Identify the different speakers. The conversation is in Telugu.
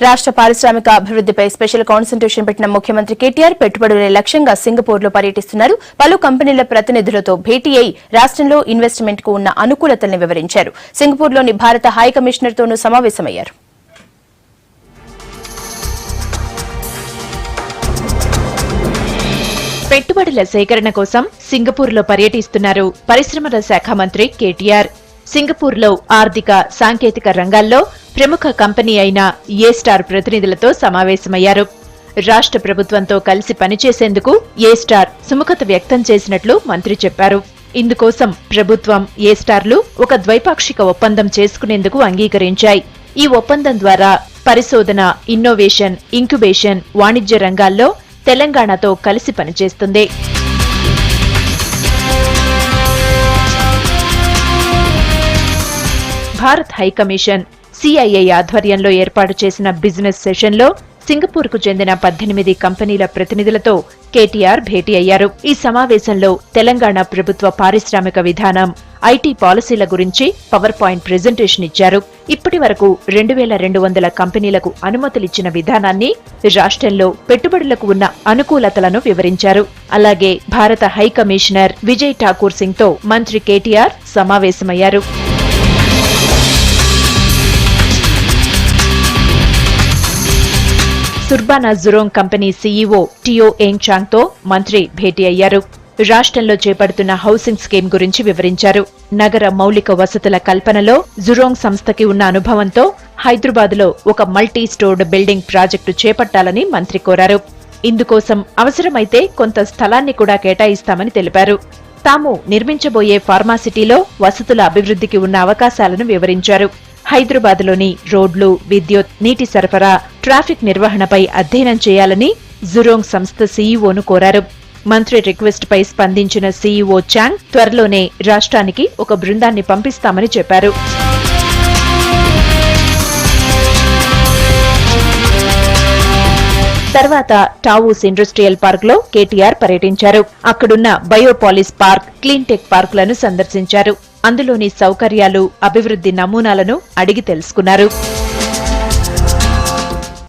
Speaker 1: రాష్ట్ర పారిశ్రామిక అభివృద్ధిపై స్పెషల్ కాన్సంట్రేషన్ పెట్టిన ముఖ్యమంత్రి కేటీఆర్ పెట్టుబడుల లక్ష్యంగా సింగపూర్లో పర్యటిస్తున్నారు. పలు కంపెనీల ప్రతినిధులతో భేటీ అయి రాష్ట్రంలో ఇన్వెస్ట్మెంట్ కు ఉన్న అనుకూలతల్ని వివరించారు. సింగపూర్లోని భారత హై కమిషనర్తోనూ సమావేశమయ్యారు.
Speaker 2: పెట్టుబడుల సేకరణ కోసం సింగపూర్లో పర్యటిస్తున్నారు పరిశ్రమల శాఖ మంత్రి కేటీఆర్. సింగపూర్లో ఆర్థిక, సాంకేతిక రంగాల్లో ప్రముఖ కంపెనీ అయిన ఏ స్టార్ ప్రతినిధులతో సమావేశమయ్యారు. రాష్ట్ర ప్రభుత్వంతో కలిసి పనిచేసేందుకు ఏ స్టార్ సుముఖత వ్యక్తం చేసినట్లు మంత్రి చెప్పారు. ఇందుకోసం ప్రభుత్వం, ఏ స్టార్లు ఒక ద్వైపాక్షిక ఒప్పందం చేసుకునేందుకు అంగీకరించాయి. ఈ ఒప్పందం ద్వారా పరిశోధన, ఇన్నోవేషన్, ఇంక్యుబేషన్, వాణిజ్య రంగాల్లో తెలంగాణతో కలిసి పనిచేస్తుంది. భారత్ హైకమిషన్ సిఐఐ ఆధ్వర్యంలో ఏర్పాటు చేసిన బిజినెస్ సెషన్లో సింగపూర్కు చెందిన 18 కంపెనీల ప్రతినిధులతో కేటీఆర్ భేటీ అయ్యారు. ఈ సమావేశంలో తెలంగాణ ప్రభుత్వ పారిశ్రామిక విధానం, ఐటీ పాలసీల గురించి పవర్ పాయింట్ ప్రెజెంటేషన్ ఇచ్చారు. ఇప్పటి వరకు 2200 కంపెనీలకు అనుమతులిచ్చిన విధానాన్ని, రాష్ట్రంలో పెట్టుబడులకు ఉన్న అనుకూలతలను వివరించారు. అలాగే భారత హై కమిషనర్ విజయ్ ఠాకూర్ సింగ్ తో మంత్రి కేటీఆర్ సమావేశమయ్యారు. సుర్బానా జురోంగ్ కంపెనీ సీఈఓ టియో ఎంగ్ చాంగ్ తో మంత్రి భేటీ అయ్యారు. రాష్ట్రంలో చేపడుతున్న హౌసింగ్ స్కీమ్ గురించి వివరించారు. నగర మౌలిక వసతుల కల్పనలో జురోంగ్ సంస్థకి ఉన్న అనుభవంతో హైదరాబాద్లో ఒక మల్టీ స్టోర్డ్ బిల్డింగ్ ప్రాజెక్టు చేపట్టాలని మంత్రి కోరారు. ఇందుకోసం అవసరమైతే కొంత స్థలాన్ని కూడా కేటాయిస్తామని తెలిపారు. తాము నిర్మించబోయే ఫార్మాసిటీలో వసతుల అభివృద్ధికి ఉన్న అవకాశాలను వివరించారు. హైదరాబాద్లోని రోడ్లు, విద్యుత్, నీటి సరఫరా, ట్రాఫిక్ నిర్వహణపై అధ్యయనం చేయాలని జురోంగ్ సంస్థ సీఈఓను కోరారు. మంత్రి రిక్వెస్ట్ పై స్పందించిన సీఈఓ చాంగ్ త్వరలోనే రాష్ట్రానికి ఒక బృందాన్ని పంపిస్తామని చెప్పారు. తర్వాత టావూస్ ఇండస్ట్రియల్ పార్క్ లో కేటీఆర్ పర్యటించారు. అక్కడున్న బయోపాలిస్ పార్క్, క్లీన్ టెక్ పార్కులను సందర్శించారు. అందులోని సౌకర్యాలు, అభివృద్ధి నమూనాలను అడిగి తెలుసుకున్నారు.